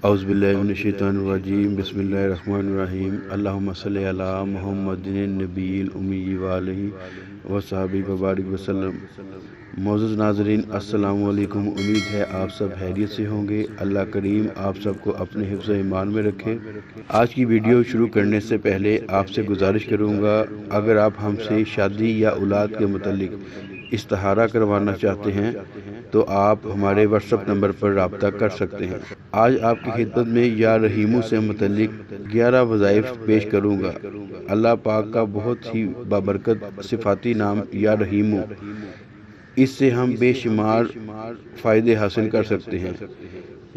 अऊज़ुबिल्लाहिमिनश्शैतानिर्रजीम बिस्मिल्लाहिर्रहमानिर्रहीम अल्लाहुम्मा सल्लि अला मुहम्मदिन नबील उम्मी व आलिहि व सहाबिहि व बारिक वसल्लम। मौजूद नाज़रीन अस्सलामु अलैकुम। उम्मीद है आप सब खैरियत से होंगे। अल्लाह करीम आप सबको अपने हिफ्ज़ ईमान में रखे। आज की वीडियो शुरू करने से पहले आपसे गुजारिश करूँगा, अगर आप हमसे शादी या औलाद के मुतालिक इस्तिहारा करवाना चाहते हैं तो आप हमारे व्हाट्सएप नंबर पर रब्ता कर सकते हैं। आज आपकी खिदमत में या रहीमू से मुतालिक 11 वज़ाइफ पेश करूँगा। अल्लाह पाक का बहुत ही बाबरकत सिफाती नाम या रहीमू, इससे हम बेशुमार फ़ायदे हासिल कर सकते हैं।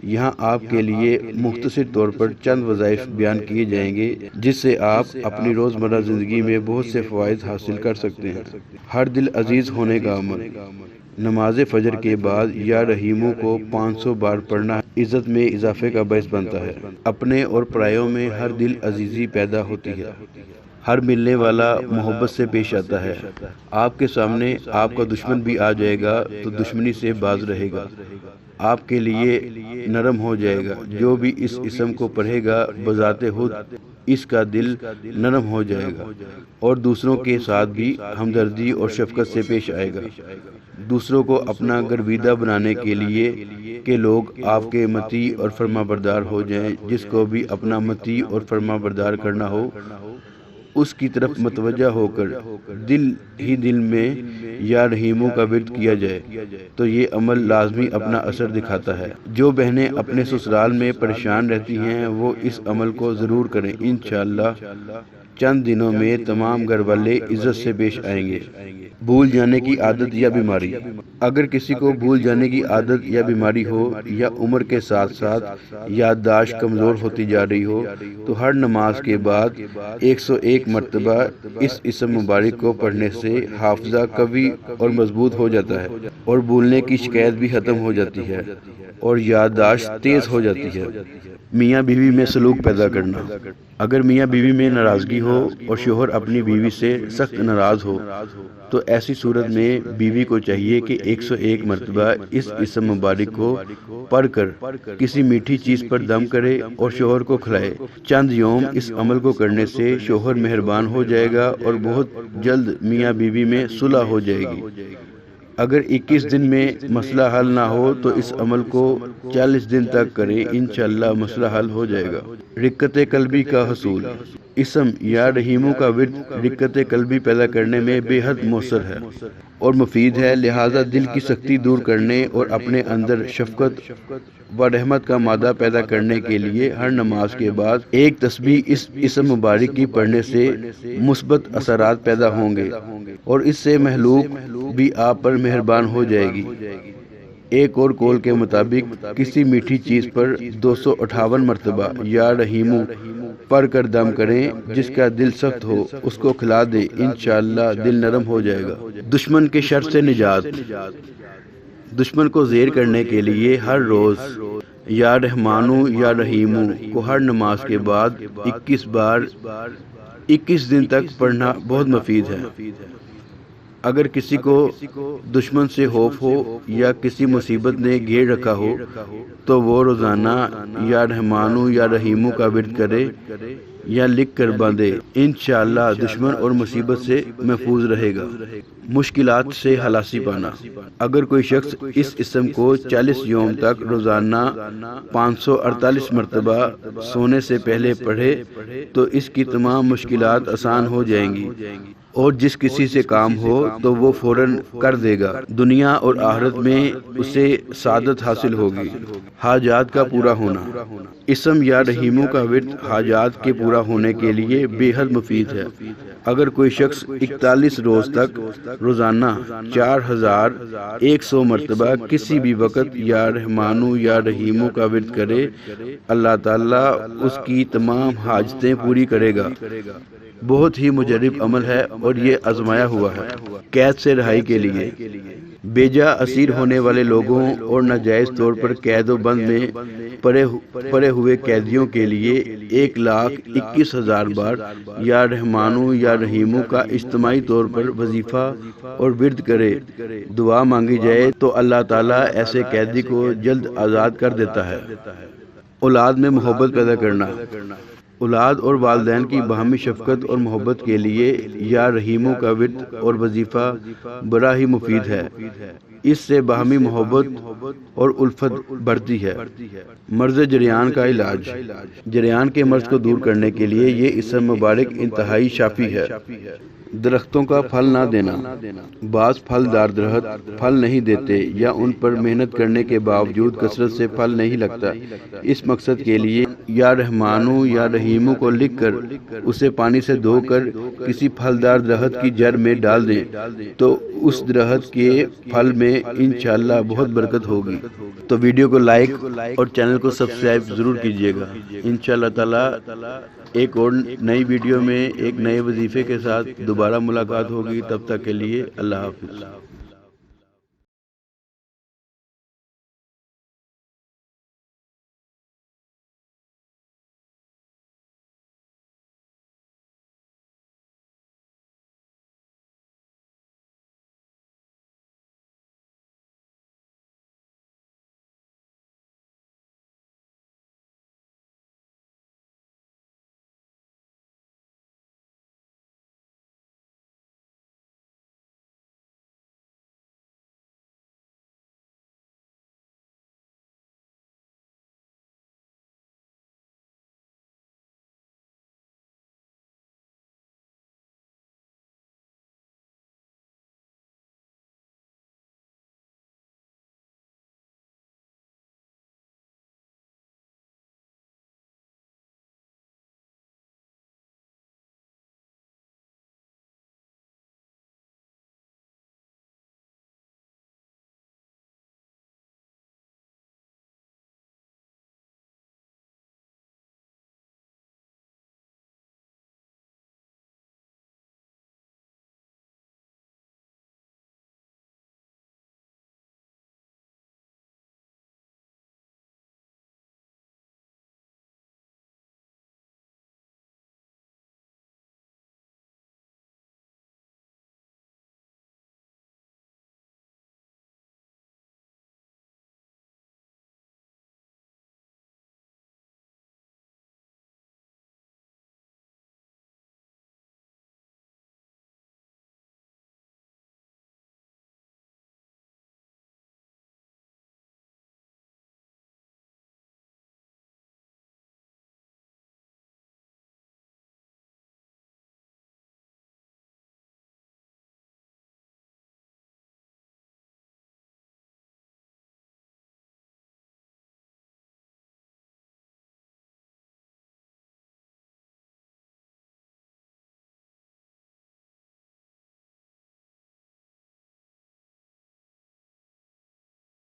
यहाँ आपके लिए मुख्तसर तौर पर चंद वज़ाइफ बयान किए जाएंगे जिससे आप अपनी रोज़मर्रा ज़िंदगी में बहुत से फ़वाइद हासिल कर सकते हैं। हर दिल अजीज़ होने का अमल। नमाज फजर के बाद या रहीमों को 500 बार पढ़ना इज़्ज़त में इजाफे का बायस बनता है। अपने और परायों में हर दिल अजीज़ी पैदा होती है। हर मिलने वाला मोहब्बत से पेश आता है। आपके सामने आपका दुश्मन भी आ जाएगा तो दुश्मनी से बाज रहेगा, आपके लिए नरम हो जाएगा। जो भी इस इसम को पढ़ेगा बजाते खुद इसका दिल नरम हो जाएगा और दूसरों के साथ भी हमदर्दी और शफकत से पेश आएगा। दूसरों को अपना गर्विदा बनाने के लिए कि लोग आपके मती और फरमाबरदार हो जाएं। जिसको भी अपना मती और फरमाबरदार करना हो उसकी तरफ मतवज्जा होकर दिल ही दिल में या रहीमों का विर्द किया जाए तो ये अमल लाजमी अपना असर दिखाता है। जो बहनें अपने ससुराल में परेशान रहती हैं वो इस अमल को ज़रूर करें। इंशाअल्लाह चंद दिनों में तमाम घर वाले इज्जत से पेश आएंगे। भूल जाने की आदत या बीमारी। अगर किसी को भूल जाने की आदत या बीमारी हो या उम्र के साथ साथ याददाश्त कमज़ोर होती जा रही हो तो हर नमाज के बाद 101 मरतबा इस इसम मुबारक को पढ़ने से हाफजा कवी और मजबूत हो जाता है और भूलने की शिकायत भी ख़त्म हो जाती है और याददाश्त तेज़ हो जाती है। मियाँ बीवी में सलूक पैदा करना। अगर मियाँ बीवी में नाराज़गी हो और शोहर अपनी बीवी से सख्त नाराज़ हो तो ऐसी सूरत में बीवी को चाहिए कि 101 मरतबा इस इसम मुबारक को पढ़कर किसी मीठी चीज़ पर दम करे और शोहर को खिलाए। चंद यौम इस अमल को करने से शोहर मेहरबान हो जाएगा और बहुत जल्द मियाँ बीवी में सुलह हो जाएगी। अगर 21 दिन में मसला हल ना हो तो इस अमल को 40 दिन तक करें, इंशाअल्लाह मसला हल हो जाएगा। रिक्कत कल्बी का हसूल। इसम या रहीमों का विर्द रिक्कत कल्बी पैदा करने में बेहद मौसर है और मुफीद है। लिहाजा दिल की सख्ती दूर करने और अपने अंदर शफकत व रहमत का मादा पैदा करने के लिए हर नमाज के बाद एक तस्बीह इस इसम मुबारक की पढ़ने से मुस्बत असरात पैदा होंगे और इससे महलूक भी आप पर मेहरबान हो जाएगी। एक और कौल के मुताबिक किसी मीठी चीज़ पर 258 मरतबा या रहीमू पढ़ कर दम करें। जिसका दिल सख्त हो उसको खिला दे, इंशाअल्लाह दिल नरम हो जाएगा। दुश्मन के शर से निजात। दुश्मन को ज़ेर करने के लिए हर रोज़ या रहमानू या रहीमू को हर नमाज के बाद 21 बार 21 दिन तक पढ़ना बहुत मुफीद है। अगर किसी को दुश्मन से खौफ हो या किसी मुसीबत ने घेर रखा हो तो वो रोज़ाना या रहमानू या रहीमू का विर्द करे या लिख कर बांधे। इंशाअल्लाह दुश्मन और मुसीबत से महफूज रहेगा। मुश्किलात से खलासी पाना। अगर कोई शख्स इस इसम को 40 यौम तक रोज़ाना 548 मरतबा सोने से पहले पढ़े तो इसकी तमाम मुश्किलात आसान हो जाएंगी और जिस किसी से काम हो तो वो फौरन कर देगा। दुनिया और आखिरत में उसे सादत हासिल होगी। हाजात का पूरा होना। इसम या रहीमों का विर्द हाजात के पूरा होने के लिए बेहद मुफीद है। अगर कोई शख्स 41 रोज़ तक रोज़ाना 4100 मरतबा किसी भी वक़्त या रहमानू या रहीमों का विर्द करे, अल्लाह ताला उसकी तमाम हाजतें पूरी करेगा। बहुत ही मुजर्रब अमल है और ये आजमाया हुआ है। कैद से रहाई के लिए। बेजा असीर होने वाले लोगों और नाजायज़ तौर पर कैद व बंद में पड़े हुए कैदियों के लिए 1,21,000 बार या रहमानू या रहीमू का इज्तिमाई तौर पर वजीफा और विर्द करे, दुआ मांगी जाए तो अल्लाह ताला ऐसे कैदी को जल्द आज़ाद कर देता है। اولاد میں محبت پیدا کرنا۔ اولاد اور والدین کی باہمی شفقت اور محبت کے لیے یا رحیموں کا ورد اور وظیفہ بڑا ہی مفید ہے۔ اس سے باہمی محبت اور الفت بڑھتی ہے۔ مرض جریان کا علاج۔ جریان کے مرض کو دور کرنے کے لیے یہ اسم مبارک انتہائی شافی ہے۔ درختوں کا پھل نہ دینا۔ بعض پھلدار درخت پھل نہیں دیتے یا ان پر محنت کرنے کے باوجود کثرت سے پھل نہیں لگتا۔ اس مقصد کے لیے یا رحمانوں یا رحیموں کو لکھ کر اسے پانی سے دھو کر کسی پھلدار درخت کی جڑ میں ڈال دیں تو اس درخت کے پھل میں انشاءاللہ بہت برکت ہوگی۔ تو ویڈیو کو لائک اور چینل کو سبسکرائب ضرور کیجیے گا۔ انشاءاللہ تعالی ایک اور نئی ویڈیو میں ایک نئے وظیفے کے ساتھ دوبارہ ملاقات ہوگی۔ تب تک کے لیے اللہ حافظ۔